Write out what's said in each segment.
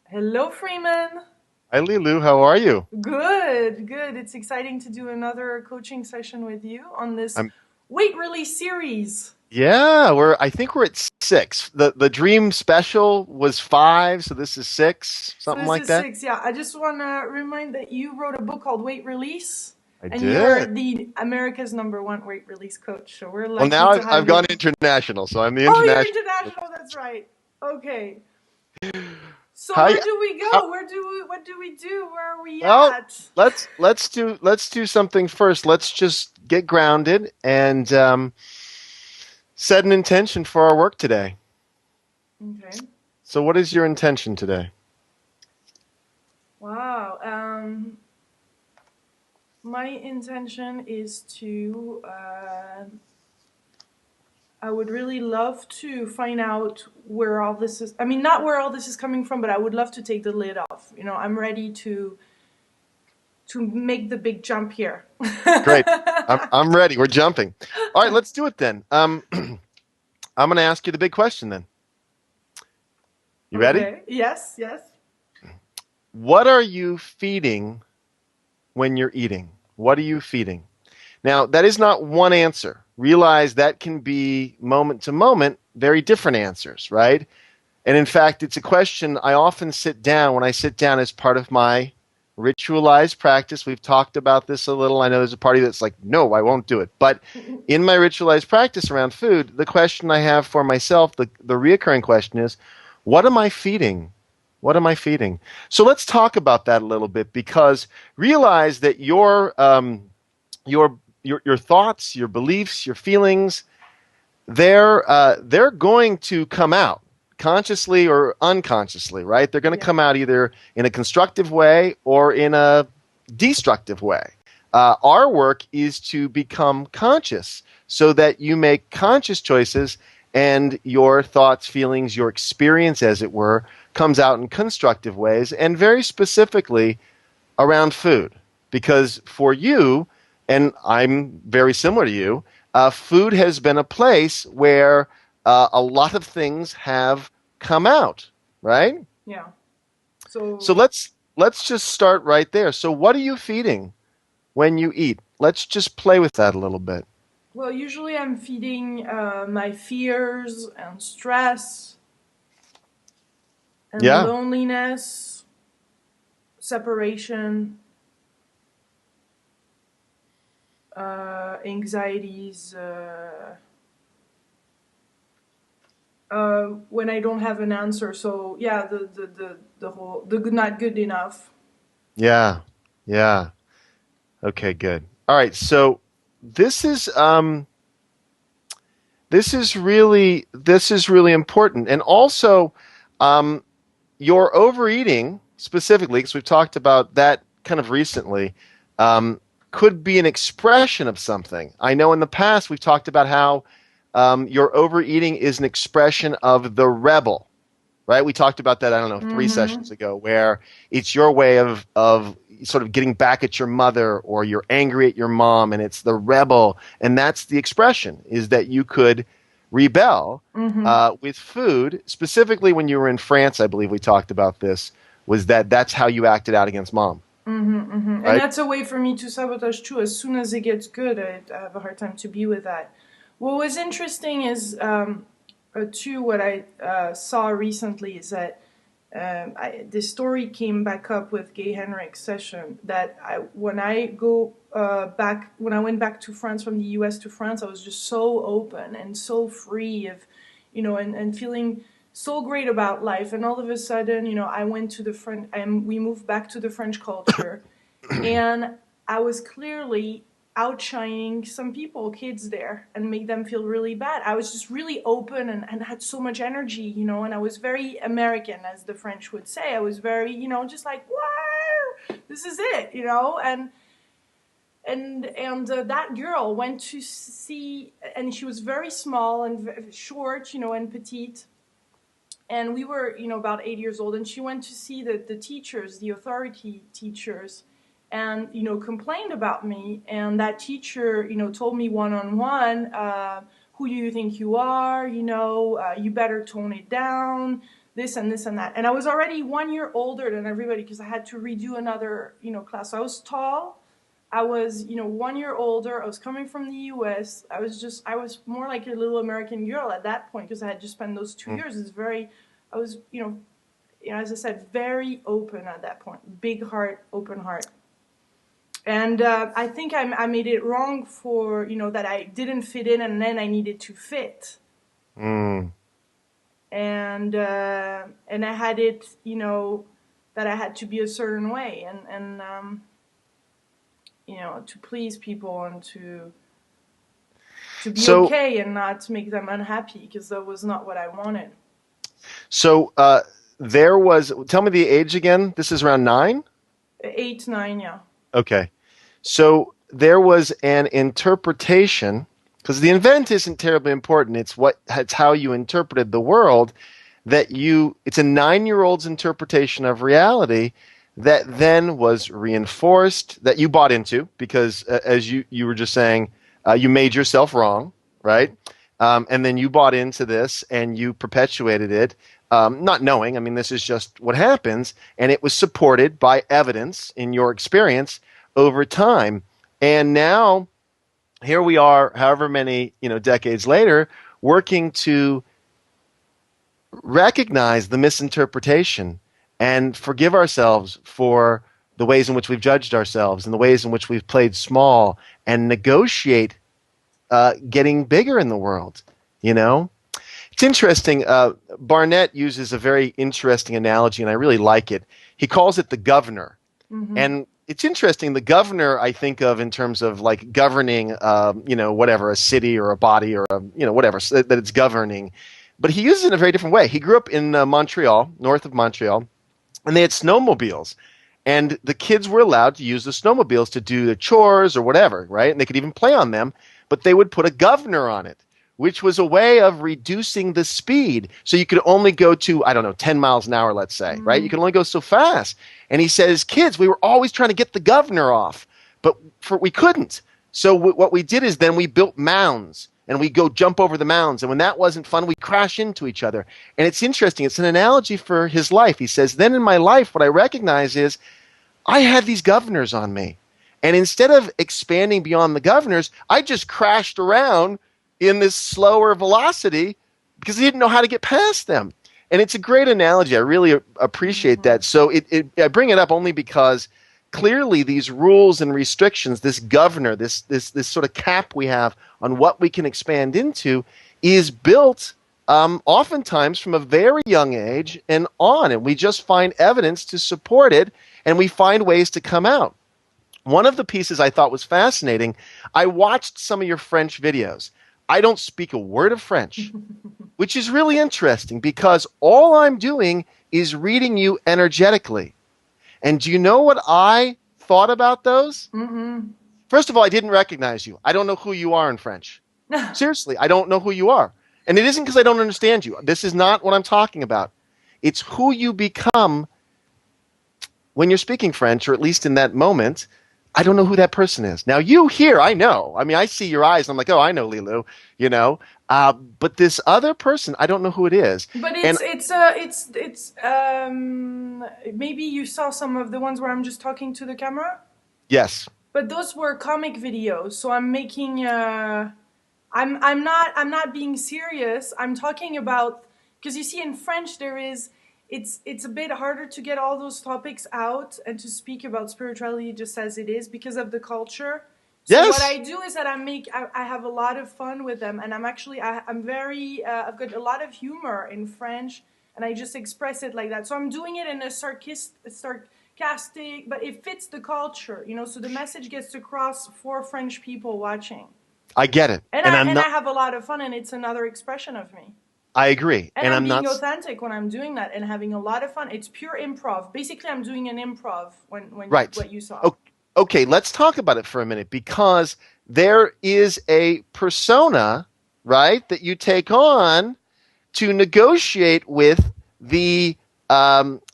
Hello, Freeman. Hi, Lilu. How are you? Good, good. It's exciting to do another coaching session with you on this I'm weight release series. yeah, I think we're at six. The Dream Special was five, so this is six, So something this like is that. six. Yeah, I just want to remind that you wrote a book called Weight Release, I and you're did. the America's #1 weight release coach. So we're Well, lucky now to I've have gone you. international, so I'm the Oh, you're international. international. That's right. Okay. So Hi. where do we How, go? What do we do? Where are we well, at? let's do something first. Let's just get grounded and set an intention for our work today. Okay. So, what is your intention today? Wow. My intention is to, I would really love to find out where all this is. I mean, not where all this is coming from, but I would love to take the lid off. I'm ready to make the big jump here. Great. I'm ready. We're jumping. All right, let's do it then. I'm going to ask you the big question then. You ready? Okay. Yes. Yes. What are you feeding when you're eating? What are you feeding? Now, that is not one answer. Realize that can be moment to moment, very different answers, right? And in fact, it's a question I often sit down when I sit down as part of my ritualized practice. We've talked about this a little. I know there's a party that's like, no, I won't do it. But in my ritualized practice around food, the question I have for myself, the reoccurring question is, what am I feeding? What am I feeding? So let's talk about that a little bit because realize that your thoughts, your beliefs, your feelings, they're going to come out consciously or unconsciously, right? They're going to Yeah. come out either in a constructive way or in a destructive way. Our work is to become conscious so that you make conscious choices and your thoughts, feelings, your experience, as it were, comes out in constructive ways and very specifically around food. Because for you, and I'm very similar to you, food has been a place where a lot of things have come out, right? Yeah. So So, let's just start right there. So what are you feeding when you eat? Let's just play with that a little bit. well, usually I'm feeding my fears and stress and Yeah, loneliness, separation, anxieties, when I don't have an answer. So yeah, the whole the good not good enough. yeah, yeah. Okay, good. All right, so this is um this is really important, and also um, your overeating specifically, because we've talked about that kind of recently, um, could be an expression of something. I know in the past we've talked about how your overeating is an expression of the rebel, right? We talked about that, I don't know, three Mm-hmm. sessions ago, where it's your way of sort of getting back at your mother or you're angry at your mom and it's the rebel. And that's the expression, is that you could rebel Mm-hmm. with food. Specifically when you were in France, I believe we talked about this, was that's how you acted out against mom, Mm-hmm. Mm-hmm. And right? that's a way for me to sabotage too. As soon as it gets good, I have a hard time to be with that. What was interesting is too what I saw recently is that this story came back up with Gay Henrik's session that when I went back to France from the US to France, I was just so open and so free of, and feeling so great about life. And all of a sudden, I went to the French, and we moved back to the French culture, and I was clearly outshining some people, kids there, and make them feel really bad. I was just really open and had so much energy, and I was very American, as the French would say. I was very, just like, wow, this is it, and that girl went to see, and she was very small and short, and petite, and we were about 8 years old, and she went to see the teachers, the authority teachers, and complained about me, and that teacher told me one on one, who you think you are, you better tone it down, this and this and that. And I was already 1 year older than everybody because I had to redo another, class. So I was tall. I was, 1 year older. I was coming from the US. I was more like a little American girl at that point because I had just spent those 2 years. I was, as I said, very open at that point. Big heart, open heart. And I think I made it wrong for, that I didn't fit in and then I needed to fit. Mm. And I had it, that I had to be a certain way and to please people and to be okay and not to make them unhappy because that was not what I wanted. So tell me the age again. This is around 9? 8, 9, yeah. Okay. So there was an interpretation, because the event isn't terribly important. It's how you interpreted the world. It's a 9-year-old's interpretation of reality that then was reinforced, that you bought into, because as you were just saying, you made yourself wrong, right? And then you bought into this and you perpetuated it, not knowing. I mean, this is just what happens, and it was supported by evidence in your experience over time. And now here we are, however many decades later, working to recognize the misinterpretation and forgive ourselves for the ways in which we've judged ourselves and the ways in which we've played small, and negotiate getting bigger in the world. It's interesting. Barnett uses a very interesting analogy, and I really like it. He calls it the governor. Mm-hmm. And it's interesting. The governor I think of in terms of like governing, whatever, a city or a body or whatever, so that it's governing. But he uses it in a very different way. He grew up in Montreal, north of Montreal, and they had snowmobiles. And the kids were allowed to use the snowmobiles to do the chores or whatever, right? And they could even play on them, but they would put a governor on it, which was a way of reducing the speed. So you could only go to, 10 miles an hour, let's say, mm-hmm. right? You could only go so fast. And he says, kids, we were always trying to get the governor off, but we couldn't. So what we did is then we built mounds, and we go jump over the mounds. And when that wasn't fun, we crash into each other. And it's interesting. It's an analogy for his life. He says, then in my life, what I recognize is I had these governors on me. And instead of expanding beyond the governors, I just crashed around in this slower velocity because I didn't know how to get past them. And it's a great analogy. I really appreciate that. So I bring it up only because clearly these rules and restrictions, this governor, this sort of cap we have on what we can expand into, is built oftentimes from a very young age and on. And we just find evidence to support it, and we find ways to come out. One of the pieces I thought was fascinating, I watched some of your French videos. I don't speak a word of French, which is really interesting because all I'm doing is reading you energetically. And do you know what I thought about those? Mm-hmm. First of all, I didn't recognize you. I don't know who you are in French. Seriously, I don't know who you are. And it isn't because I don't understand you. This is not what I'm talking about. It's who you become when you're speaking French, or at least in that moment. I don't know who that person is. Now, you here, I know. I mean, I see your eyes, and I'm like, oh, I know Lilu, But this other person, I don't know who it is. But maybe you saw some of the ones where I'm just talking to the camera? Yes. But those were comic videos, so I'm making I'm not being serious. I'm talking about, because you see in French it's a bit harder to get all those topics out and to speak about spirituality just as it is because of the culture. So yes. What I do is that I have a lot of fun with them, and I'm very I've got a lot of humor in French, and I just express it like that. So I'm doing it in a sarcastic, but it fits the culture, so the message gets across for French people watching. I get it. And I have a lot of fun, and it's another expression of me. I agree. And I'm being authentic when I'm doing that and having a lot of fun. It's pure improv. Basically, I'm doing an improv when right. What you saw. Okay, let's talk about it for a minute, because there is a persona, right, that you take on to negotiate with the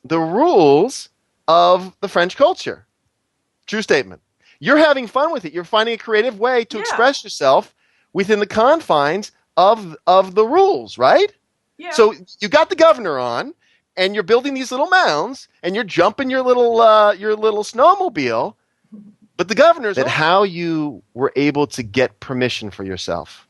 rules of the French culture. True statement. You're having fun with it. You're finding a creative way to express yourself within the confines of the rules, right? Yeah. So you got the governor on, and you're building these little mounds, and you're jumping your little snowmobile. But the governor's that how you were able to get permission for yourself,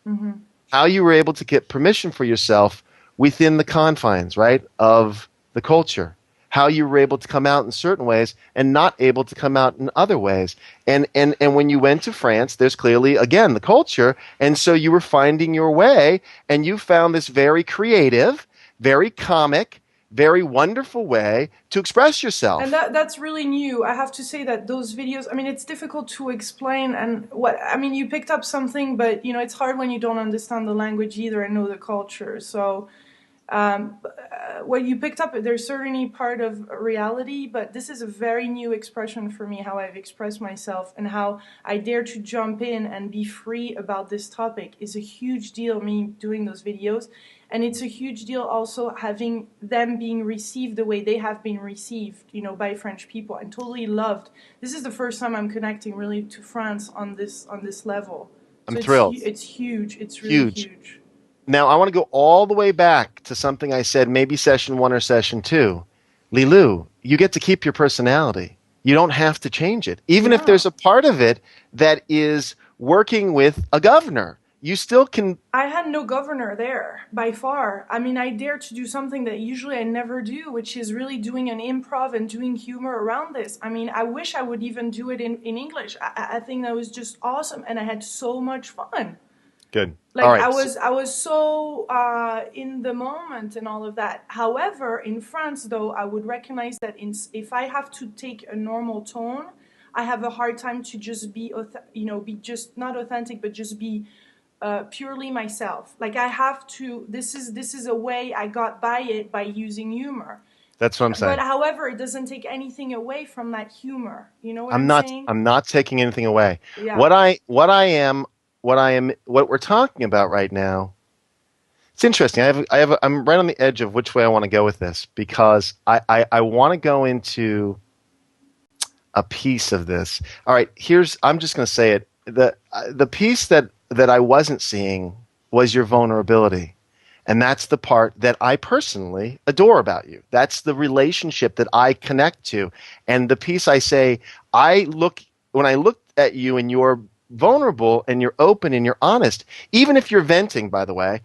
how you were able to get permission for yourself within the confines, right, of the culture, how you were able to come out in certain ways and not able to come out in other ways. And when you went to France, there's clearly, again, the culture. And so you were finding your way, and you found this very creative, very comic, very wonderful way to express yourself. And that's really new. I have to say that those videos, I mean, it's difficult to explain. And you picked up something, but, it's hard when you don't understand the language either and know the culture. So what you picked up, there's certainly part of reality, but this is a very new expression for me, how I've expressed myself and how I dare to jump in and be free about this topic is a huge deal, me doing those videos. And it's a huge deal also having them being received the way they have been received, by French people and totally loved. This is the first time I'm connecting really to France on this level. I'm thrilled. It's huge. It's really huge. Now, I want to go all the way back to something I said, maybe session 1 or session 2. Lilu, you get to keep your personality. You don't have to change it. Even if there's a part of it that is working with a governor, you still can. I had no governor there, by far. I mean, I dare to do something that usually I never do, which is really doing an improv and doing humor around this. I mean, I wish I would even do it in English. I think that was just awesome, and I had so much fun. Good. Like, all right. I was so in the moment and all of that. However, in France, though, I would recognize that if I have to take a normal tone, I have a hard time to just be just not authentic, but just be purely myself. Like, I have to. This is a way I got by it by using humor. That's what I'm saying. But however, it doesn't take anything away from that humor. You know what I'm saying? I'm not taking anything away. Yeah. What we're talking about right now, it's interesting. I'm right on the edge of which way I want to go with this, because I want to go into a piece of this. All right, I'm just going to say it. The piece that I wasn't seeing was your vulnerability. And that's the part that I personally adore about you. That's the relationship that I connect to. And the piece I say, when I look at you and you're vulnerable and you're open and you're honest, even if you're venting, by the way,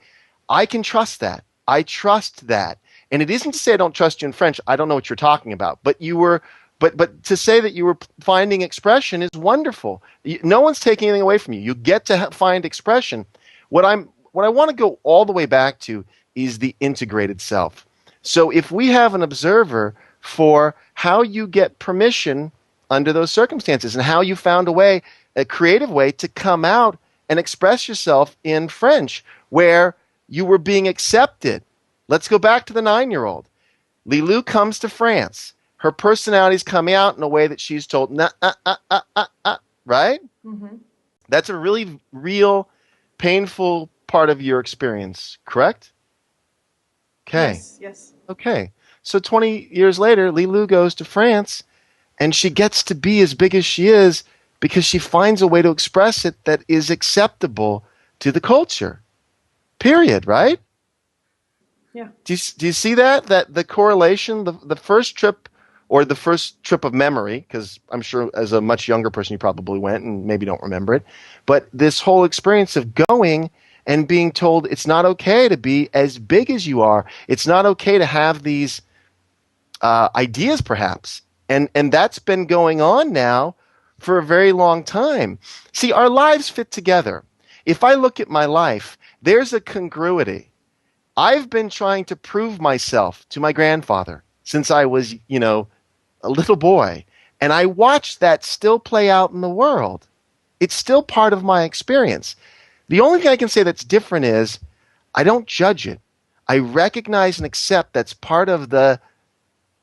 I can trust that. I trust that. And it isn't to say I don't trust you in French. I don't know what you're talking about. But but to say that you were finding expression is wonderful. No one's taking anything away from you. You get to find expression. What I want to go all the way back to is the integrated self. So if we have an observer for how you get permission under those circumstances and how you found a creative way to come out and express yourself in French where you were being accepted. Let's go back to the 9-year-old. Lilu comes to France. Her personality's coming out in a way that she's told, right? Mm-hmm. That's a really real, painful part of your experience, correct? Okay. Yes. Okay. So 20 years later, Lilu goes to France, and she gets to be as big as she is because she finds a way to express it that is acceptable to the culture. Period, right? Yeah. Do you see that the correlation, the first trip, or the first trip of memory, because I'm sure as a much younger person you probably went and maybe don't remember it, but this whole experience of going and being told it's not okay to be as big as you are. It's not okay to have these ideas, perhaps. And that's been going on now for a very long time. See, our lives fit together. If I look at my life, there's a congruity. I've been trying to prove myself to my grandfather since I was, a little boy. And I watched that still play out in the world. It's still part of my experience. The only thing I can say that's different is I don't judge it. I recognize and accept that's part of the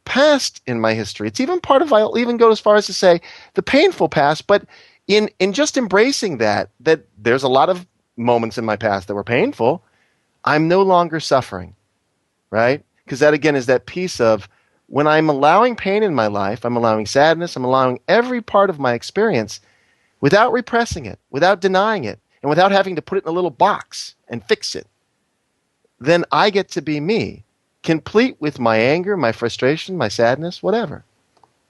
past in my history. It's even part of, I'll even go as far as to say, the painful past. But in just embracing that there's a lot of moments in my past that were painful, I'm no longer suffering, right? Because that, again, is that piece of when I'm allowing pain in my life, I'm allowing sadness, I'm allowing every part of my experience without repressing it, without denying it. and without having to put it in a little box and fix it, then I get to be me, complete with my anger, my frustration, my sadness, whatever.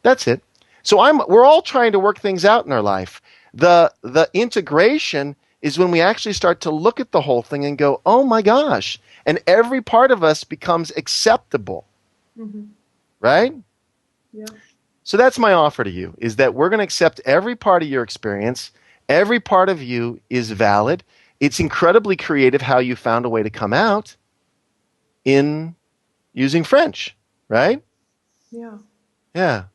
That's it. So we're all trying to work things out in our life. The integration is when we actually start to look at the whole thing and go, "Oh my gosh." And every part of us becomes acceptable, Mm-hmm. right? Yeah. So that's my offer to you, is that we're going to accept every part of your experience. Every part of you is valid. It's incredibly creative how you found a way to come out in using French, right? Yeah. Yeah.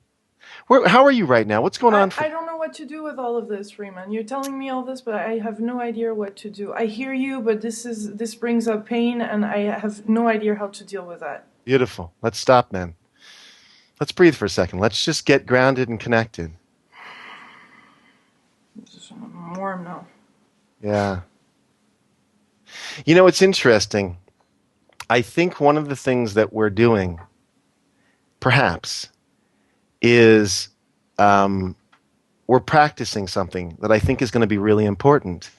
How are you right now? What's going on I don't know what to do with all of this, Freeman. You're telling me all this, but I have no idea what to do. I hear you, but this brings up pain, and I have no idea how to deal with that. Beautiful. Let's stop, man. Let's breathe for a second. Let's just get grounded and connected. I'm warm now. Yeah. You know, it's interesting. I think one of the things that we're doing, perhaps, is we're practicing something that I think is going to be really important.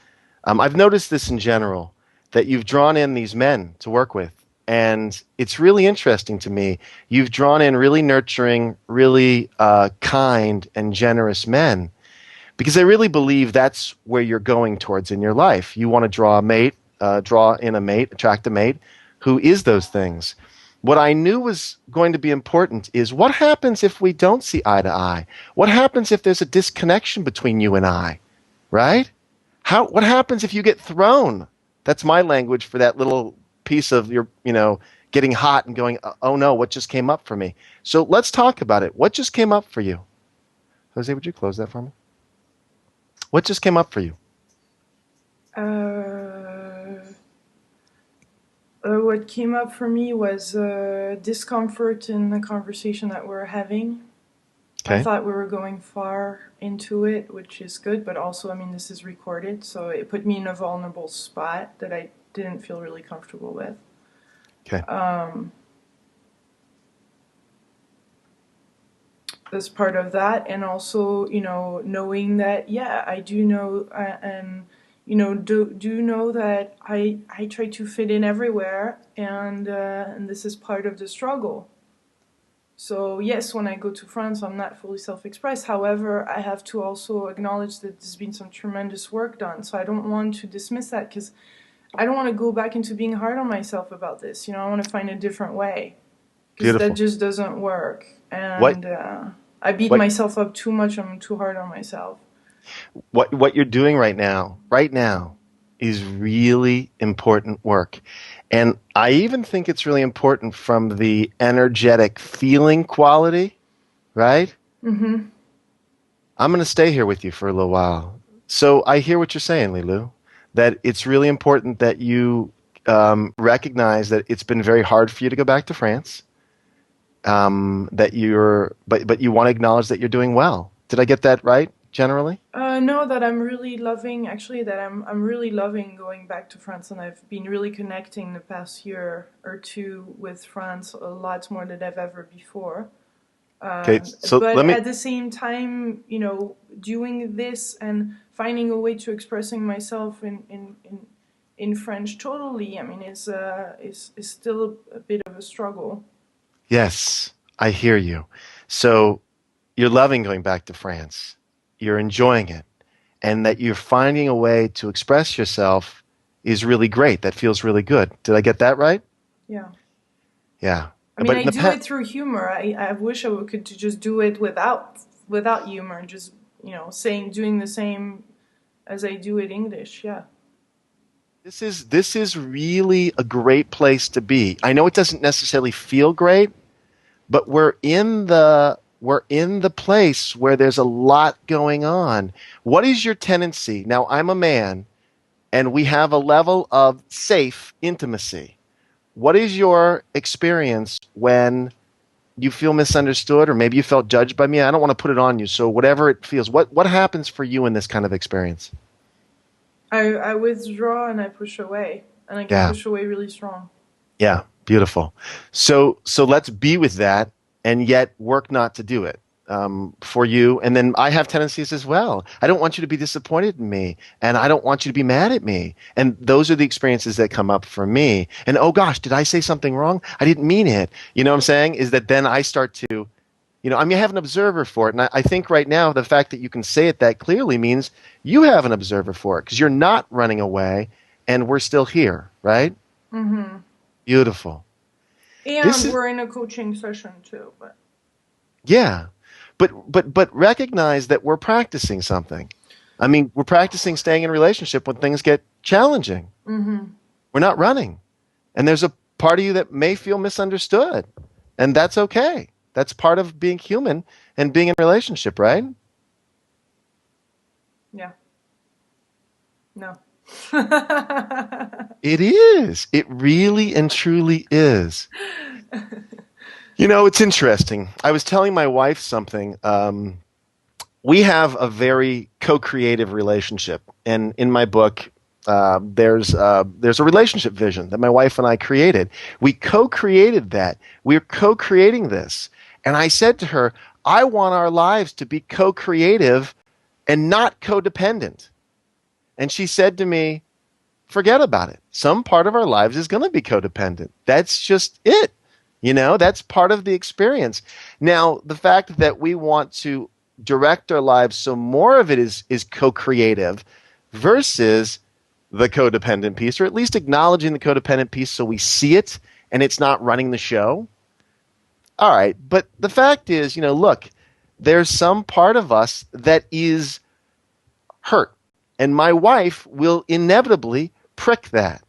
I've noticed this in general, that you've drawn in these men to work with. And it's really interesting to me. You've drawn in really nurturing, really kind and generous men, because I really believe that's where you're going towards in your life. You want to draw a mate, draw in a mate, attract a mate who is those things. What I knew was going to be important is what happens if we don't see eye to eye? What happens if there's a disconnection between you and I, right? What happens if you get thrown? That's my language for that little piece of your, getting hot and going, oh no, what just came up for me? So let's talk about it. What just came up for you? Jose, would you close that for me? What just came up for you? What came up for me was discomfort in the conversation that we're having. I Okay. thought we were going far into it, which is good, but also, I mean, this is recorded, so it put me in a vulnerable spot that I didn't feel really comfortable with. Okay. As part of that, and also, knowing that, yeah, I do know, and do know that I try to fit in everywhere, and this is part of the struggle. So yes, when I go to France, I'm not fully self-expressed. However, I have to also acknowledge that there's been some tremendous work done. So I don't want to dismiss that, because I don't want to go back into being hard on myself about this. I want to find a different way, because that Beautiful. just doesn't work. What And I beat what myself up too much. I'm too hard on myself. what you're doing right now is really important work. And I even think it's really important from the energetic feeling quality, right? Mm-hmm. I'm going to stay here with you for a little while. So I hear what you're saying, Lilu, that it's really important that you recognize that it's been very hard for you to go back to France. But you want to acknowledge that you're doing well. Did I get that right, generally? No, that I'm really loving. Actually, that I'm really loving going back to France, and I've been really connecting the past year or two with France a lot more than I've ever before. Okay, so But let me. at the same time, doing this and finding a way to expressing myself in French totally, I mean, is still a bit of a struggle. Yes, I hear you. So you're loving going back to France. You're enjoying it, and that you're finding a way to express yourself is really great. That feels really good. Did I get that right? Yeah. Yeah. I mean, But I in the do past, it through humor. I wish I could just do it without humor, just doing the same as I do in English. Yeah. this is really a great place to be. I know it doesn't necessarily feel great, but we're in the place where there's a lot going on. What is your tendency? Now, I'm a man, and we have a level of safe intimacy. What is your experience when you feel misunderstood, or maybe you felt judged by me? I don't want to put it on you. So whatever it feels, what happens for you in this kind of experience? I withdraw and I push away, and I get Yeah. pushed away really strong. Yeah, beautiful. So let's be with that and yet work not to do it. for you, and then I have tendencies as well. I don't want you to be disappointed in me, and I don't want you to be mad at me. And those are the experiences that come up for me. And oh gosh, did I say something wrong? I didn't mean it. You know what I'm saying? Is that then I start to, I mean, I have an observer for it. And I think right now the fact that you can say it that clearly means you have an observer for it because you're not running away and we're still here, right? Mm-hmm. Beautiful. And we're in a coaching session too, but yeah. But recognize that we're practicing something. I mean, we're practicing staying in relationship when things get challenging. mm-hmm. We're not running. And there's a part of you that may feel misunderstood. And that's okay. That's part of being human and being in a relationship, right? Yeah. No. It is. It really and truly is. It's interesting. I was telling my wife something. We have a very co-creative relationship. And in my book, there's a relationship vision that my wife and I created. We co-created that. We're co-creating this. And I said to her, I want our lives to be co-creative and not codependent. And she said to me, forget about it. Some part of our lives is going to be codependent. That's just it. That's part of the experience. Now, the fact that we want to direct our lives so more of it is co-creative versus the codependent piece, or at least acknowledging the codependent piece so we see it and it's not running the show. All right, but the fact is, look, there's some part of us that is hurt, and my wife will inevitably prick that.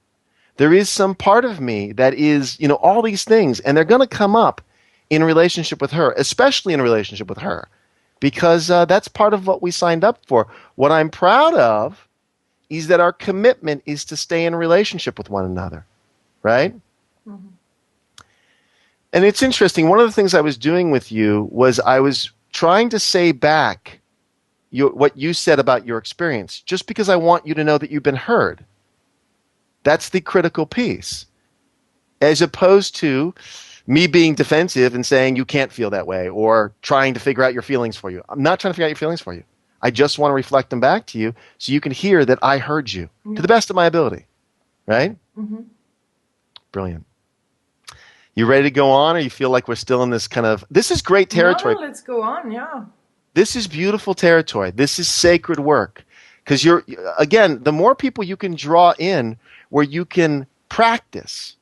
There is some part of me that is, all these things, and they're going to come up in relationship with her, especially in relationship with her, because that's part of what we signed up for. What I'm proud of is that our commitment is to stay in a relationship with one another, right? Mm-hmm. And it's interesting. One of the things I was doing with you was I was trying to say back what you said about your experience, just because I want you to know that you've been heard. That's the critical piece. As opposed to me being defensive and saying you can't feel that way or trying to figure out your feelings for you. I'm not trying to figure out your feelings for you. I just want to reflect them back to you so you can hear that I heard you to the best of my ability. Right? Mm-hmm. Brilliant. You ready to go on, or you feel like we're still in this kind of... This is great territory. No, let's go on, yeah. This is beautiful territory. This is sacred work. Because again, the more people you can draw in where you can practice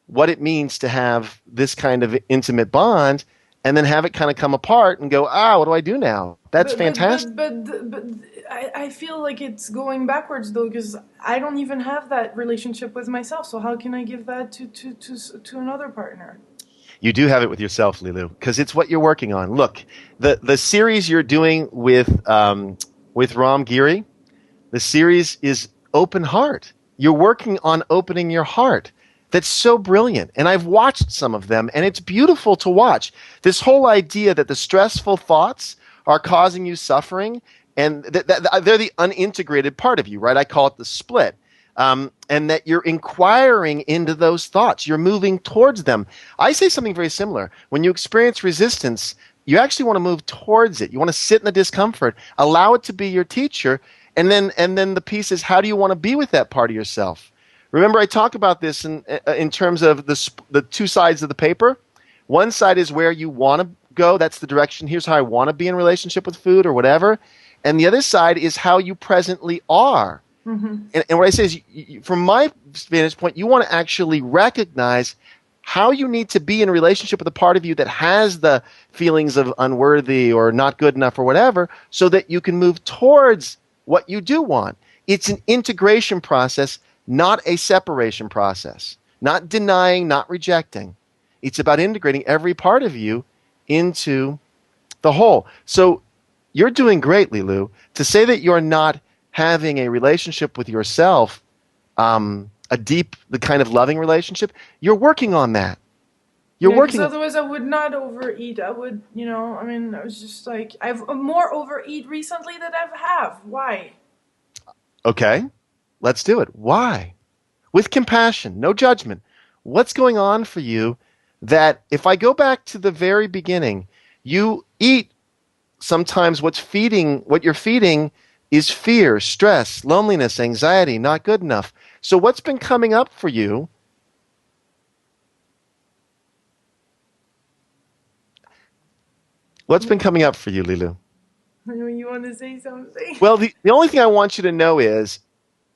what it means to have this kind of intimate bond and then have it kind of come apart and go, what do I do now? That's fantastic. But I feel like it's going backwards, though, because I don't even have that relationship with myself. So how can I give that to another partner? You do have it with yourself, Lilu, because it's what you're working on. Look, the series you're doing with Ram Giri, the series is Open Heart. You're working on opening your heart. That's so brilliant. And I've watched some of them, and it's beautiful to watch. This whole idea that the stressful thoughts are causing you suffering, and they're the unintegrated part of you, right? I call it the split. And that you're inquiring into those thoughts. You're moving towards them. I say something very similar. When you experience resistance, you actually want to move towards it. You want to sit in the discomfort, allow it to be your teacher, and then the piece is, how do you want to be with that part of yourself? Remember, I talk about this in terms of the two sides of the paper. One side is where you want to go. That's the direction. Here's how I want to be in relationship with food or whatever. And the other side is how you presently are. Mm-hmm. And what I say is, from my vantage point, you want to actually recognize how you need to be in a relationship with a part of you that has the feelings of unworthy or not good enough or whatever, so that you can move towards what you do want. It's an integration process, not a separation process. Not denying, not rejecting. It's about integrating every part of you into the whole. So you're doing great, Lilu. To say that you're not having a relationship with yourself, a deep, the kind of loving relationship, you're working on that. You're working. Otherwise, I would not overeat. I would, I was just like, I've more overeat recently than I have. Why? Okay, let's do it. Why? With compassion, no judgment. What's going on for you that, if I go back to the very beginning, You eat sometimes what you're feeding is fear, stress, loneliness, anxiety, not good enough. So what's been coming up for you? What's been coming up for you, Lilu? You want to say something? Well, the only thing I want you to know is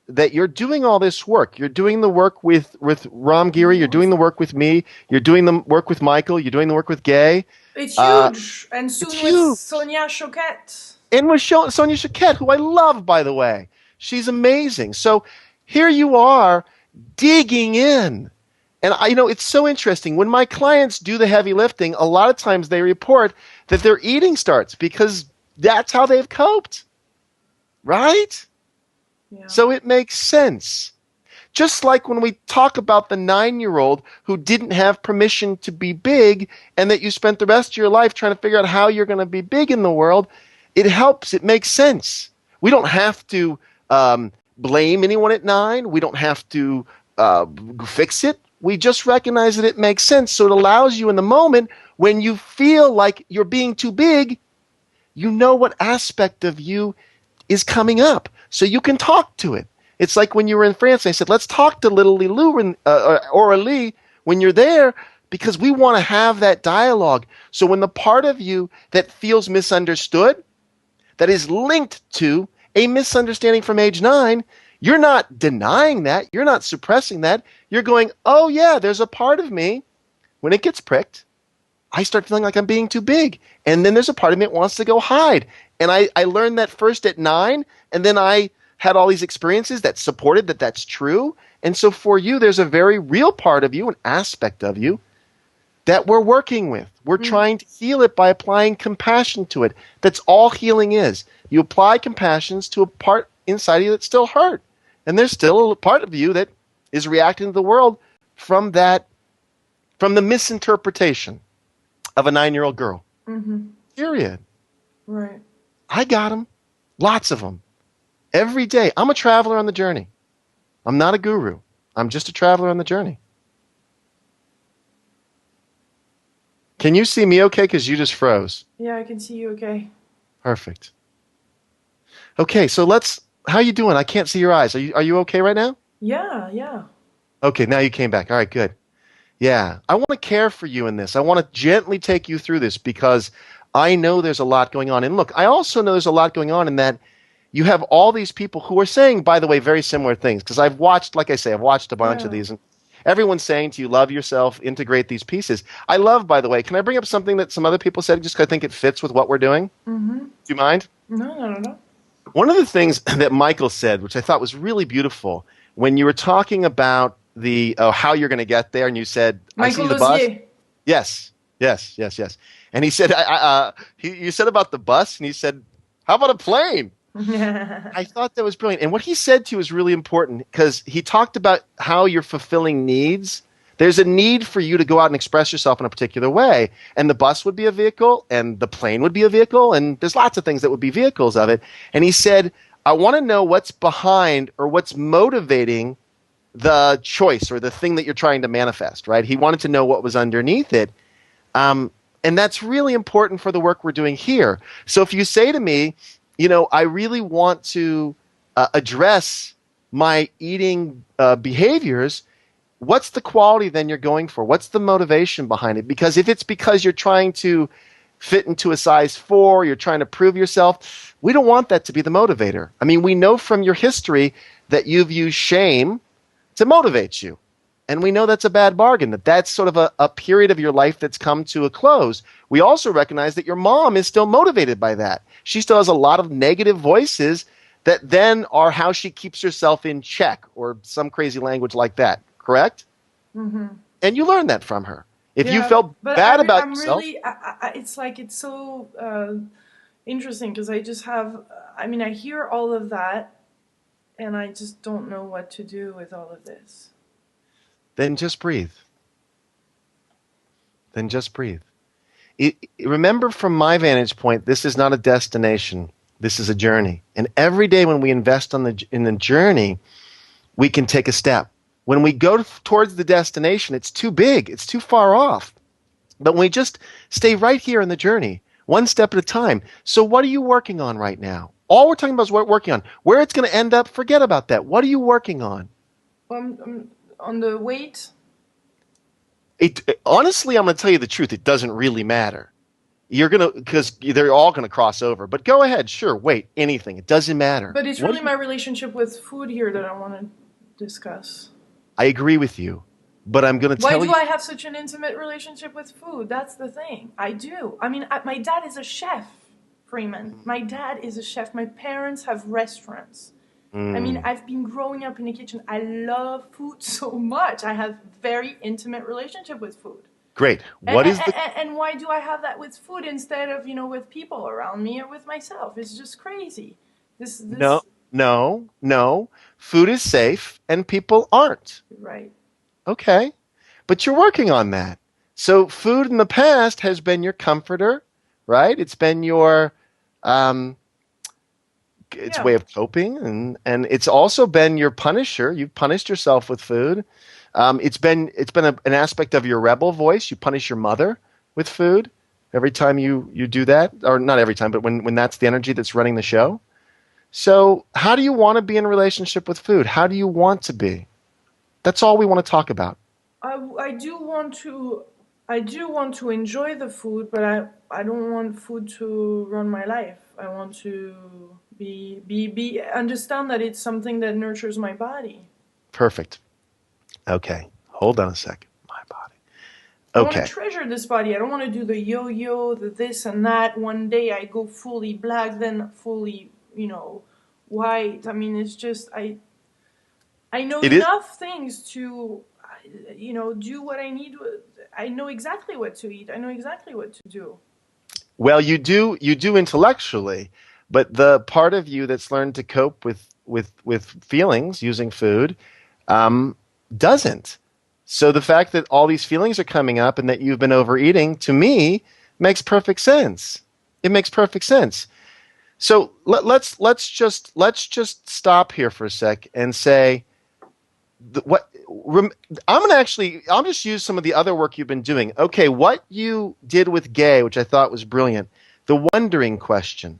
that you're doing all this work. You're doing the work with Ram Giri. You're doing the work with me. You're doing the work with Michael. You're doing the work with Gay. It's Uh, huge, and it's soon with huge. Sonia Choquette. And with Sonia Choquette, who I love, by the way. She's amazing. So here you are digging in. And it's so interesting. When my clients do the heavy lifting, a lot of times they report that their eating starts because that's how they've coped. Right? Yeah. So it makes sense. Just like when we talk about the 9-year-old who didn't have permission to be big and that you spent the rest of your life trying to figure out how you're going to be big in the world, it helps. It makes sense. We don't have to blame anyone at 9. We don't have to fix it. We just recognize that it makes sense. So it allows you in the moment when you feel like you're being too big, you know what aspect of you is coming up. So you can talk to it. It's like when you were in France, and I said, let's talk to little Lilou or Ali when you're there, because we want to have that dialogue. So when the part of you that feels misunderstood, that is linked to a misunderstanding from age 9, you're not denying that. You're not suppressing that. You're going, oh yeah, there's a part of me, when it gets pricked, I start feeling like I'm being too big. And then there's a part of me that wants to go hide. And I learned that first at 9, and then I had all these experiences that supported that that's true. And so for you, there's a very real part of you, an aspect of you, that we're working with. We're trying to heal it by applying compassion to it. That's all healing is. You apply compassion to a part inside of you that's still hurt. And there's still a part of you that is reacting to the world from the misinterpretation of a 9-year-old girl. Mm-hmm. Period. Right. I got them. Lots of them. Every day. I'm a traveler on the journey. I'm not a guru. I'm just a traveler on the journey. Can you see me okay? Because you just froze. Yeah, I can see you okay. Perfect. Okay, so how you doing? I can't see your eyes. Are you okay right now? Yeah, yeah. Okay, now you came back. All right, good. Yeah, I want to care for you in this. I want to gently take you through this because I know there's a lot going on. And look, I also know there's a lot going on in that you have all these people who are saying, by the way, very similar things. Because I've watched, like I say, I've watched a bunch of these. And everyone's saying to you, love yourself, integrate these pieces. I love, by the way, can I bring up something that some other people said just because I think it fits with what we're doing? Mm-hmm. Do you mind? No. One of the things that Michael said, which I thought was really beautiful, when you were talking about how you're going to get there, and you said, Michael I see the bus. Lozier. Yes. And he said, you said about the bus, and he said, how about a plane? I thought that was brilliant. And what he said to you is really important because he talked about how you're fulfilling needs. There's a need for you to go out and express yourself in a particular way. And the bus would be a vehicle, and the plane would be a vehicle, and there's lots of things that would be vehicles of it. And he said, I want to know what's behind or what's motivating the choice or the thing that you're trying to manifest, right? He wanted to know what was underneath it. And that's really important for the work we're doing here. So if you say to me, I really want to address my eating behaviors, what's the quality then you're going for? What's the motivation behind it? Because if it's because you're trying to fit into a size 4, you're trying to prove yourself, we don't want that to be the motivator. I mean, we know from your history that you've used shame to motivate you. And we know that's a bad bargain, that's sort of a period of your life that's come to a close. We also recognize that your mom is still motivated by that. She still has a lot of negative voices that then are how she keeps herself in check or some crazy language like that, correct? Mm-hmm. And you learned that from her. If you felt but bad about I'm yourself... really, it's so interesting because I just have, I hear all of that and I just don't know what to do with all of this. Then just breathe. Remember, from my vantage point, this is not a destination. This is a journey. And every day when we invest in the journey, we can take a step. When we go towards the destination, it's too big. It's too far off. But we just stay right here in the journey, one step at a time. So what are you working on right now? All we're talking about is what we're working on. Where it's going to end up, forget about that. What are you working on? On the weight. Honestly, I'm going to tell you the truth. It doesn't really matter. You're going to, because they're all going to cross over. But go ahead. Sure. Wait, anything. It doesn't matter. But it's really my relationship with food here that I want to discuss. I agree with you. But I'm going to tell you. Why do I have such an intimate relationship with food? That's the thing. I do. I mean, my dad is a chef, Freeman. My dad is a chef. My parents have restaurants. I mean, I've been growing up in the kitchen. I love food so much. I have very intimate relationship with food. Great. And why do I have that with food instead of, with people around me or with myself? It's just crazy. No. Food is safe and people aren't. Right. Okay. But you're working on that. So food in the past has been your comforter, right? It's been your way of coping, and it's also been your punisher. You've punished yourself with food. It's been an aspect of your rebel voice. You punish your mother with food every time you do that, or not every time, but when that's the energy that's running the show. So how do you want to be in a relationship with food? How do you want to be? That's all we want to talk about. I do want to enjoy the food, but I don't want food to run my life. I want to understand that it's something that nurtures my body. Perfect. Okay. Hold on a second. My body. Okay. I want to treasure this body. I don't want to do the yo-yo, the this and that. One day I go fully black, then fully, white. I mean, it's just I know enough things to, do what I need. I know exactly what to eat. I know exactly what to do. Well, you do intellectually, but the part of you that's learned to cope with feelings using food doesn't. So the fact that all these feelings are coming up and that you've been overeating, to me, makes perfect sense. It makes perfect sense. So let's just stop here for a sec and say I'll just use some of the other work you've been doing. Okay, what you did with Gay, which I thought was brilliant, the wondering question,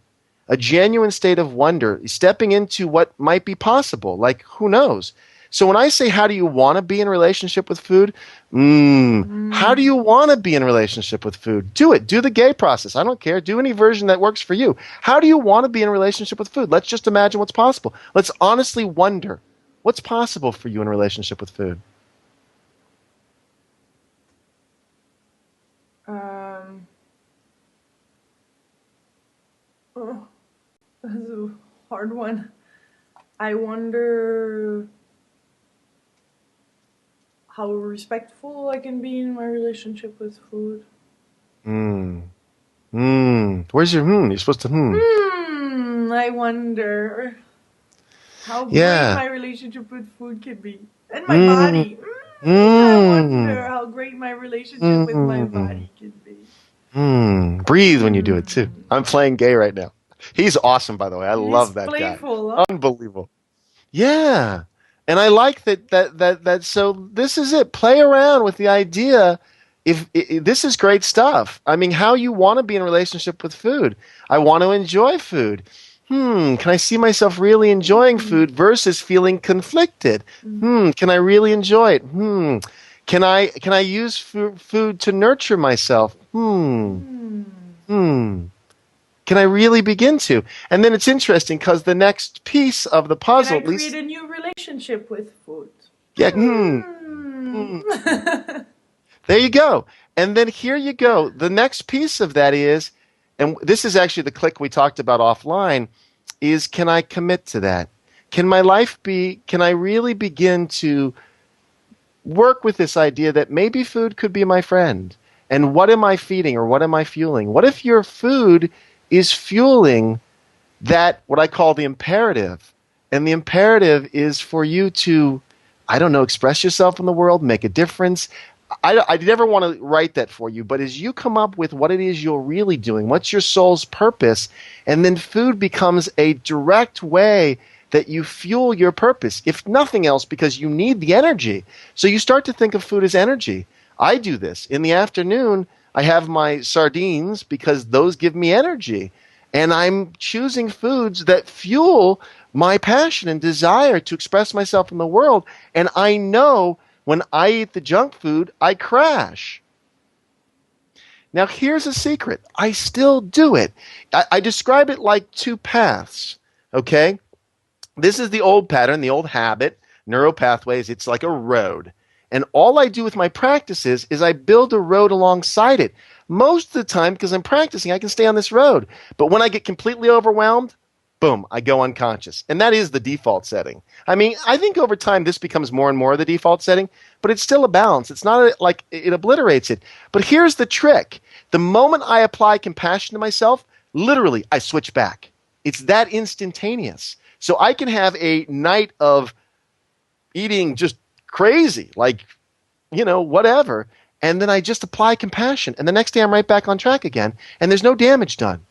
a genuine state of wonder, stepping into what might be possible, like who knows. So when I say how do you want to be in a relationship with food, how do you want to be in a relationship with food? Do it. Do the Gay process. I don't care. Do any version that works for you. How do you want to be in a relationship with food? Let's just imagine what's possible. Let's honestly wonder. What's possible for you in a relationship with food? That's a hard one. I wonder how respectful I can be in my relationship with food. Where's your You're supposed to I wonder how great my relationship with food can be. And my body. I wonder how great my relationship with my body can be. Breathe when you do it, too. I'm playing Gay right now. He's awesome, by the way. I love that playful, guy. Huh? Unbelievable. Yeah. And I like that. So this is it. Play around with the idea. This is great stuff. I mean, how you want to be in a relationship with food. I want to enjoy food. Can I see myself really enjoying food versus feeling conflicted? Can I really enjoy it? Can I use food to nurture myself? Can I really begin to? And then it's interesting because the next piece of the puzzle... Can I create a new relationship with food? Yeah. There you go. And then here you go. The next piece of that is, and this is actually the click we talked about offline, is can I commit to that? Can my life be, can I really begin to work with this idea that maybe food could be my friend? And what am I feeding or what am I fueling? What if your food is fueling that, what I call the imperative? And the imperative is for you to, I don't know, express yourself in the world, make a difference. I never want to write that for you, but as you come up with what it is you're really doing, what's your soul's purpose, and then food becomes a direct way that you fuel your purpose, if nothing else, because you need the energy. So you start to think of food as energy. I do this. In the afternoon, I have my sardines because those give me energy. And I'm choosing foods that fuel my passion and desire to express myself in the world. And I know when I eat the junk food, I crash. Now, here's a secret. I still do it. I describe it like two paths, okay? This is the old pattern, the old habit, neural pathways. It's like a road. And all I do with my practices is I build a road alongside it. Most of the time, because I'm practicing, I can stay on this road. But when I get completely overwhelmed, boom, I go unconscious. And that is the default setting. I mean, I think over time this becomes more and more the default setting, but it's still a balance. It's not like it obliterates it. But here's the trick. The moment I apply compassion to myself, literally, I switch back. It's that instantaneous. So I can have a night of eating just crazy, like, whatever. And then I just apply compassion. And the next day I'm right back on track again. And there's no damage done,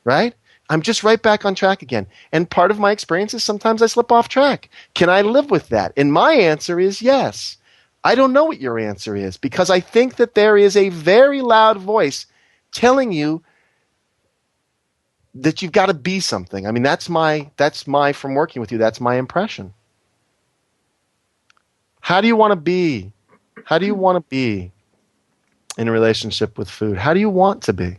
right? I'm just right back on track again. And part of my experience is sometimes I slip off track. Can I live with that? And my answer is yes. I don't know what your answer is because I think that there is a very loud voice telling you that you've got to be something. I mean, that's my from working with you, that's my impression. How do you want to be? How do you want to be in a relationship with food? How do you want to be?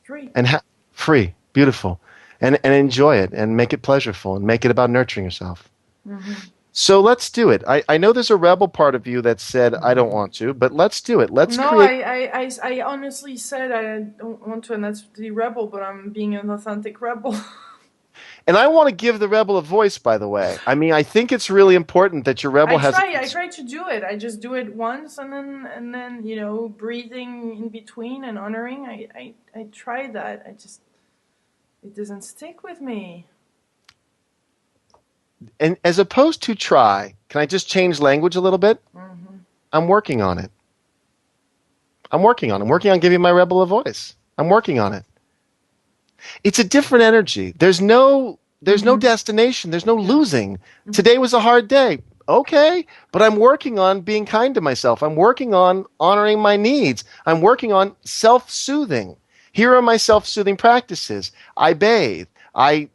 Free. And free, beautiful. And enjoy it and make it pleasurable and make it about nurturing yourself. Mm-hmm. So let's do it. I know there's a rebel part of you that said, I don't want to, but let's do it. Let's create. I honestly said I don't want to, and that's the rebel, but I'm being an authentic rebel. And I want to give the rebel a voice, by the way. I mean, I think it's really important that your rebel has. I try to do it. I just do it once, and then breathing in between and honoring. I try that. It doesn't stick with me. And as opposed to try, can I just change language a little bit? Mm-hmm. I'm working on it. I'm working on giving my rebel a voice. I'm working on it. It's a different energy. There's no destination. There's no losing. Mm-hmm. Today was a hard day. Okay, but I'm working on being kind to myself. I'm working on honoring my needs. I'm working on self-soothing. Here are my self-soothing practices. I bathe. I,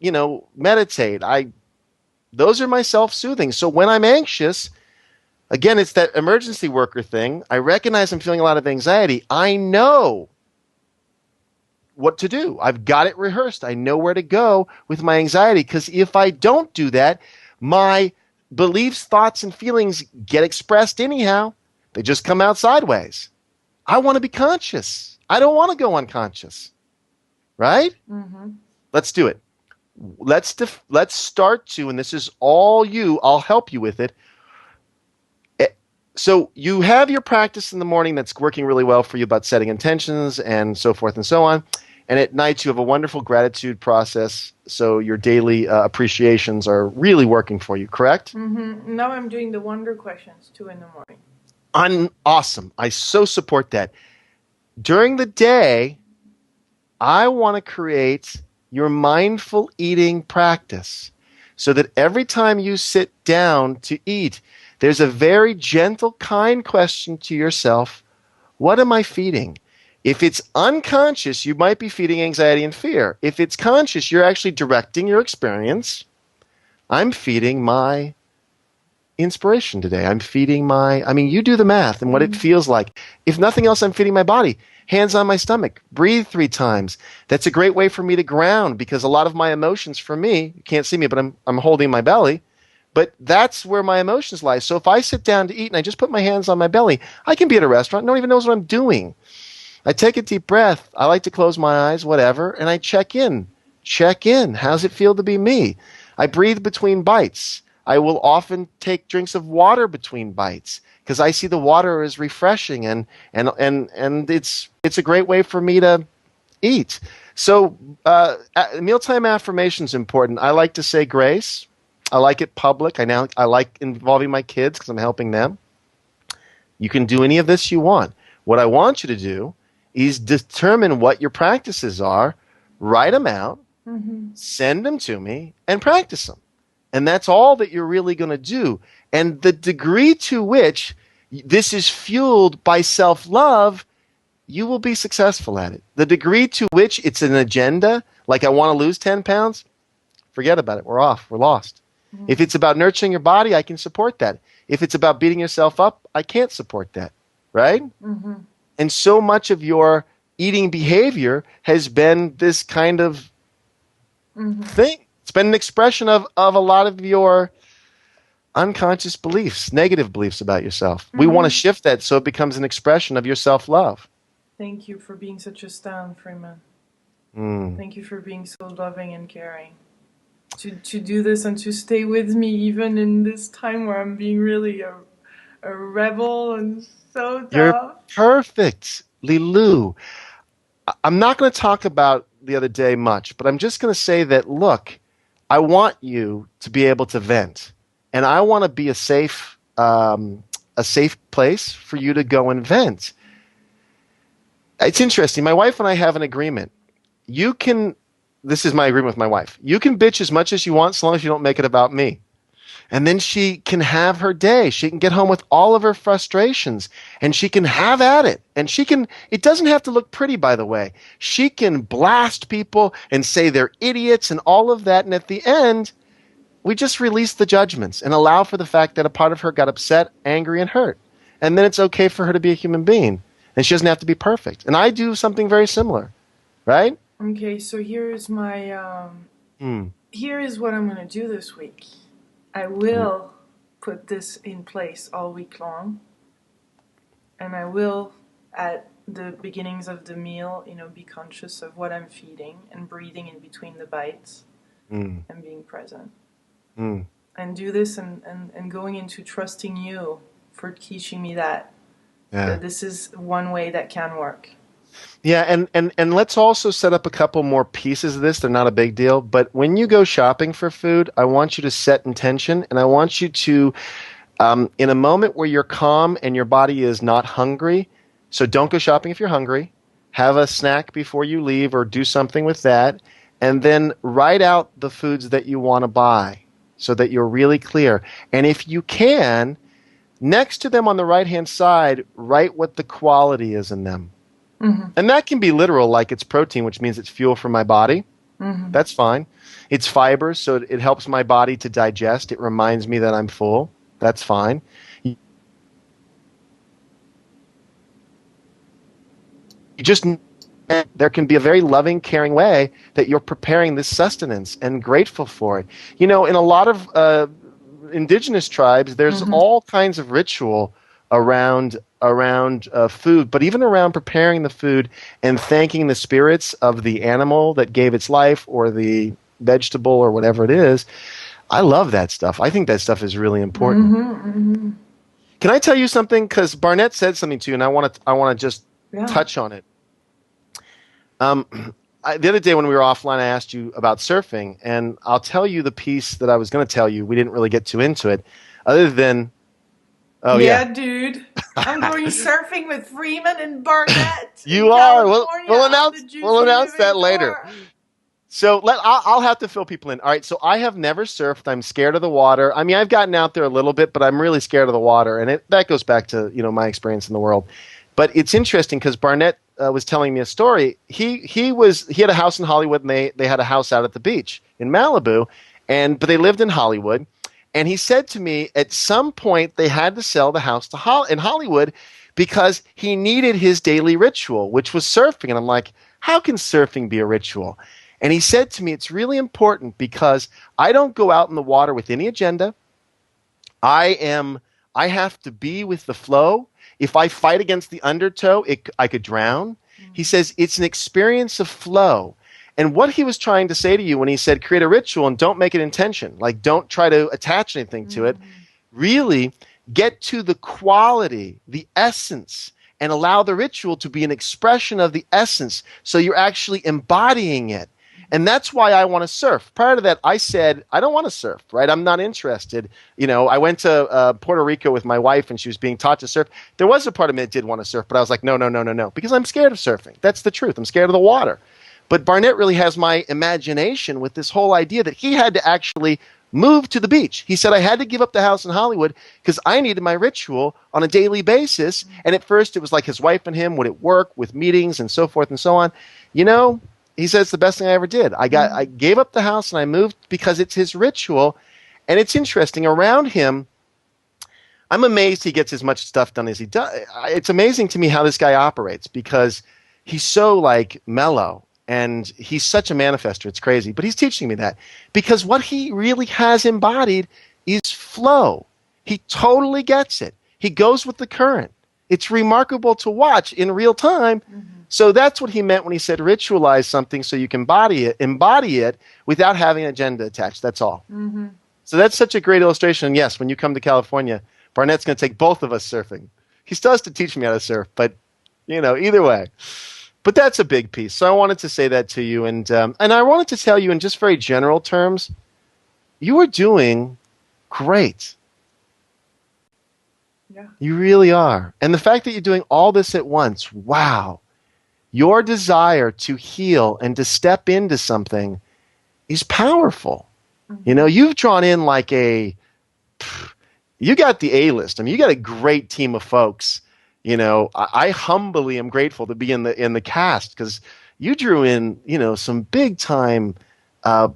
meditate. Those are my self-soothing. So when I'm anxious, again, it's that emergency worker thing. I recognize I'm feeling a lot of anxiety. I know what to do. I've got it rehearsed. I know where to go with my anxiety because if I don't do that, my beliefs, thoughts, and feelings get expressed anyhow. They just come out sideways. I want to be conscious. I don't want to go unconscious. Right? Mm-hmm. Let's do it. Let's start to, and this is all you, I'll help you with it. So you have your practice in the morning that's working really well for you about setting intentions and so forth and so on. And at night you have a wonderful gratitude process. So your daily appreciations are really working for you, correct? Mm-hmm. Now I'm doing the wonder questions too in the morning. Awesome. I so support that. During the day, I want to create your mindful eating practice so that every time you sit down to eat, there's a very gentle, kind question to yourself. What am I feeding? If it's unconscious, you might be feeding anxiety and fear. If it's conscious, you're actually directing your experience. I'm feeding my inspiration today. I'm feeding you do the math and what it feels like. If nothing else, I'm feeding my body. Hands on my stomach. Breathe 3 times. That's a great way for me to ground because a lot of my emotions for me, you can't see me, but I'm holding my belly. But that's where my emotions lie. So if I sit down to eat and I just put my hands on my belly, I can be at a restaurant, no one even knows what I'm doing. I take a deep breath. I like to close my eyes, whatever, and I check in. Check in. How's it feel to be me? I breathe between bites. I will often take drinks of water between bites because I see the water as refreshing and it's a great way for me to eat. So mealtime affirmation is important. I like to say grace. I like it public. I like involving my kids because I'm helping them. You can do any of this you want. What I want you to do is determine what your practices are, write them out, send them to me, and practice them. And that's all that you're really going to do. And the degree to which this is fueled by self-love, you will be successful at it. The degree to which it's an agenda, like I want to lose 10 pounds, forget about it. We're off. We're lost. If it's about nurturing your body, I can support that. If it's about beating yourself up, I can't support that. Right? Mm-hmm. And so much of your eating behavior has been this kind of thing. It's been an expression of a lot of your unconscious beliefs, negative beliefs about yourself. We want to shift that so it becomes an expression of your self-love. Thank you for being such a stan, Freeman. Thank you for being so loving and caring. To do this and to stay with me even in this time where I'm being really a rebel and so tough. You're perfect, Lilou. I'm not going to talk about the other day much, but I'm just going to say that, look, I want you to be able to vent. And I want to be a safe place for you to go and vent. It's interesting. My wife and I have an agreement. This is my agreement with my wife. You can bitch as much as you want so long as you don't make it about me. And then she can have her day. She can get home with all of her frustrations and she can have at it. And it doesn't have to look pretty, by the way. She can blast people and say they're idiots and all of that. And at the end, we just release the judgments and allow for the fact that a part of her got upset, angry, and hurt. And then it's okay for her to be a human being. And she doesn't have to be perfect. And I do something very similar, right? Okay, so here is my... Here is what I'm going to do this week. I will put this in place all week long. And I will, at the beginnings of the meal, be conscious of what I'm feeding and breathing in between the bites and being present. And do this and going into trusting you for teaching me that this is one way that can work. Yeah, and let's also set up a couple more pieces of this. They're not a big deal, but when you go shopping for food, I want you to set intention, and I want you to, in a moment where you're calm and your body is not hungry, so don't go shopping if you're hungry, have a snack before you leave or do something with that, and then write out the foods that you want to buy so that you're really clear. And if you can, next to them on the right-hand side, write what the quality is in them. And that can be literal, like it's protein, which means it's fuel for my body. That's fine. It's fiber, so it helps my body to digest. It reminds me that I'm full. That's fine. There can be a very loving, caring way that you're preparing this sustenance and grateful for it. In a lot of indigenous tribes, there's all kinds of ritual around food, but even around preparing the food and thanking the spirits of the animal that gave its life or the vegetable or whatever it is. I love that stuff. I think that stuff is really important. Can I tell you something? Because Barnett said something to you, and I want to just touch on it. The other day when we were offline, I asked you about surfing, and I'll tell you the piece that I was going to tell you. We didn't really get too into it, other than dude. I'm going surfing with Freeman and Barnett. You are. We'll announce that later. So I'll have to fill people in. All right. So I have never surfed. I'm scared of the water. I mean, I've gotten out there a little bit, but I'm really scared of the water, and that goes back to my experience in the world. But it's interesting because Barnett was telling me a story. He had a house in Hollywood, and they had a house out at the beach in Malibu, but they lived in Hollywood. And he said to me, at some point, they had to sell the house in Hollywood because he needed his daily ritual, which was surfing. And I'm like, how can surfing be a ritual? And he said to me, it's really important because I don't go out in the water with any agenda. I have to be with the flow. If I fight against the undertow, I could drown. He says it's an experience of flow. And what he was trying to say to you when he said create a ritual and don't make it intention, like don't try to attach anything to it, really get to the quality, the essence, and allow the ritual to be an expression of the essence so you're actually embodying it. And that's why I want to surf. Prior to that, I said, I don't want to surf, right? I'm not interested. I went to Puerto Rico with my wife and she was being taught to surf. There was a part of me that did want to surf, but I was like, no, because I'm scared of surfing. That's the truth. I'm scared of the water. But Barnett really has my imagination with this whole idea that he had to actually moved to the beach. He said, I had to give up the house in Hollywood because I needed my ritual on a daily basis. And at first it was like his wife and him would at work with meetings and so forth and so on. You know, he said it's the best thing I ever did. I gave up the house and I moved because it's his ritual. And it's interesting around him. I'm amazed he gets as much stuff done as he does. It's amazing to me how this guy operates because he's so like mellow and he's such a manifester. It's crazy. But he's teaching me that because what he really has embodied is flow. He totally gets it. He goes with the current. It's remarkable to watch in real time. Mm-hmm. So that's what he meant when he said ritualize something so you can embody it without having an agenda attached. That's all. Mm-hmm. So that's such a great illustration. And yes, when you come to California, Barnett's going to take both of us surfing. He still has to teach me how to surf, but, you know, either way. But that's a big piece. So I wanted to say that to you. And I wanted to tell you in just very general terms, you are doing great. Yeah. You really are. And the fact that you're doing all this at once, wow. Your desire to heal and to step into something is powerful. Mm-hmm. You know, you've drawn in like you got the A-list. I mean, you got a great team of folks. You know, I humbly am grateful to be in the cast because you drew in, you know, some big time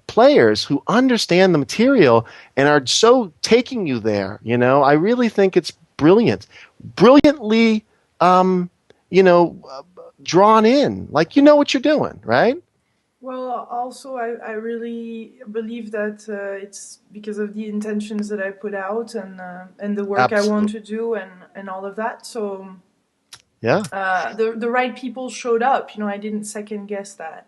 players who understand the material and are so taking you there. You know, I really think it's brilliantly, you know, drawn in. Like, you know what you're doing, right? Well, also, I really believe that it's because of the intentions that I put out and the work Absolutely. I want to do and all of that. So, yeah, the right people showed up. You know, I didn't second guess that.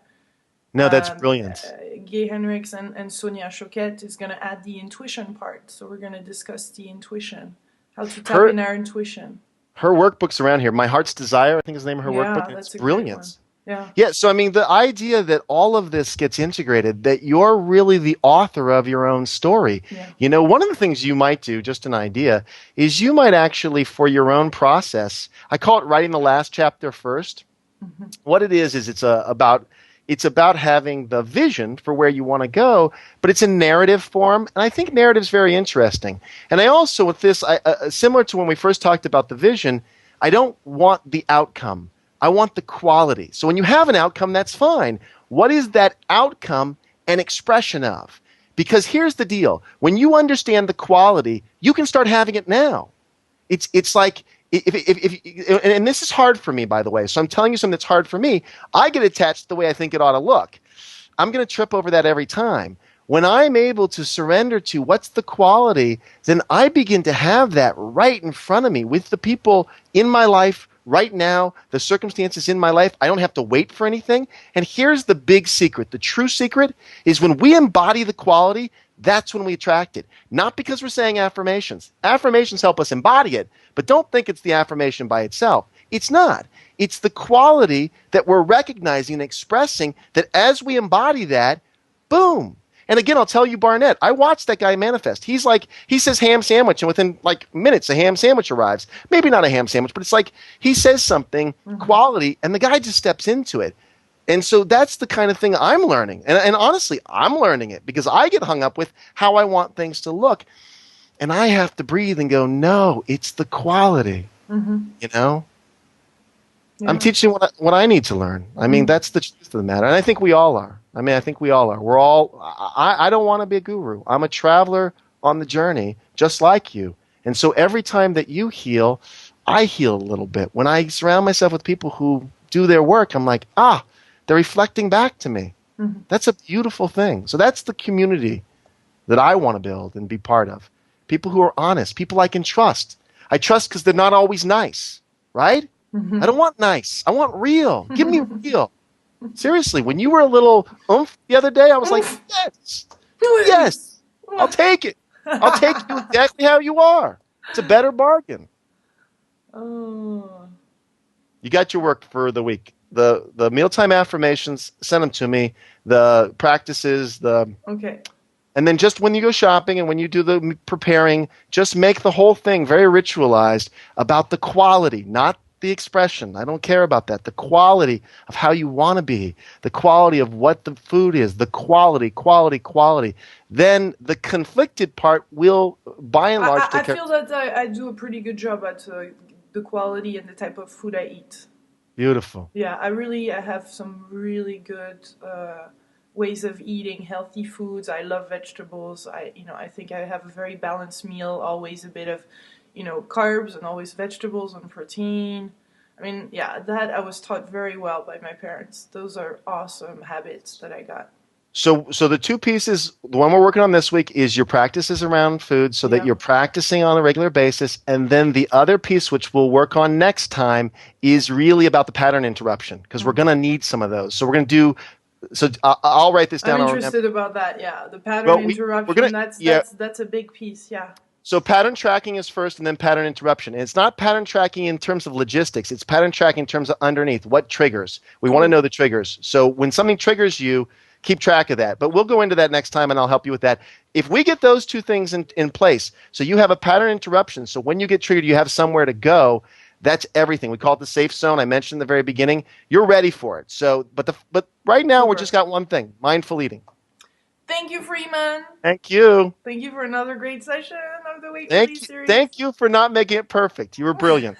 No, that's brilliant. Gay Henricks and Sonia Choquette is going to add the intuition part. So we're going to discuss the intuition, how to tap in our intuition. Her workbook's around here. My Heart's Desire, I think is the name of her workbook. That's it's brilliant. Yeah. Yeah, so I mean, the idea that all of this gets integrated, that you're really the author of your own story. Yeah. You know, one of the things you might do, just an idea, is you might actually, for your own process, I call it writing the last chapter first. Mm-hmm. What it is it's about having the vision for where you want to go, but it's in narrative form, and I think narrative's very interesting. And I also, with this, similar to when we first talked about the vision, I don't want the outcome. I want the quality. So when you have an outcome, that's fine. What is that outcome an expression of? Because here's the deal. When you understand the quality, you can start having it now. It's like, and this is hard for me, by the way, so I'm telling you something that's hard for me. I get attached to the way I think it ought to look. I'm going to trip over that every time. When I'm able to surrender to what's the quality, then I begin to have that right in front of me with the people in my life right now, the circumstances in my life. I don't have to wait for anything. And here's the big secret. The true secret is when we embody the quality, that's when we attract it. Not because we're saying affirmations. Affirmations help us embody it, but don't think it's the affirmation by itself. It's not. It's the quality that we're recognizing and expressing that as we embody that, boom. And again, I'll tell you, Barnett, I watched that guy manifest. He says ham sandwich, and within like minutes, a ham sandwich arrives. Maybe not a ham sandwich, but it's like he says something, quality, and the guy just steps into it. And so that's the kind of thing I'm learning. And honestly, I'm learning it because I get hung up with how I want things to look. And I have to breathe and go, no, it's the quality, you know? Yeah. I'm teaching what I need to learn. I mean, that's the truth of the matter. And I think we all are. We're all, I don't want to be a guru. I'm a traveler on the journey, just like you. And so every time that you heal, I heal a little bit. When I surround myself with people who do their work, I'm like, they're reflecting back to me. Mm-hmm. That's a beautiful thing. So that's the community that I want to build and be part of. People who are honest, people I can trust. I trust because they're not always nice, right? Mm-hmm. I don't want nice. I want real. Give me real. Seriously, when you were a little oomph the other day, I was like, yes, I'll take it. I'll take you exactly how you are. It's a better bargain. Oh. You got your work for the week. The mealtime affirmations, send them to me. The practices, okay. And then just when you go shopping and when you do the preparing, just make the whole thing very ritualized about the quality, not the expression. I don't care about that. The quality of how you want to be, the quality of what the food is, the quality, quality, quality. Then the conflicted part will, by and large, I take care of feel that I do a pretty good job at the quality and the type of food I eat. beautiful. Yeah, I have some really good ways of eating healthy foods. I love vegetables. I think I have a very balanced meal, always a bit of, carbs and always vegetables and protein. I mean, yeah, that I was taught very well by my parents. Those are awesome habits that I got. So the two pieces, the one we're working on this week is your practices around food so that Yeah. you're practicing on a regular basis. And then the other piece, which we'll work on next time, is really about the pattern interruption because we're Mm. going to need some of those. So we're going to do, so I'll write this I'm down. I'll remember. interested about that. Yeah, the pattern Well, we're going interruption. to, That's yeah. that's that's a big piece. Yeah. So pattern tracking is first and then pattern interruption. And it's not pattern tracking in terms of logistics. It's pattern tracking in terms of underneath what triggers. We want to Cool. know the triggers. So when something triggers you, keep track of that. But we'll go into that next time and I'll help you with that. If we get those two things in place, so you have a pattern interruption. So when you get triggered, you have somewhere to go. That's everything. We call it the safe zone. I mentioned in the very beginning. You're ready for it. So, but right now we're just Super. got one thing: mindful eating. Thank you, Freeman. Thank you. Thank you for another great session of the Weight Release series. Thank you for not making it perfect. You were brilliant.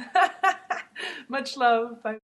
Much love. Bye.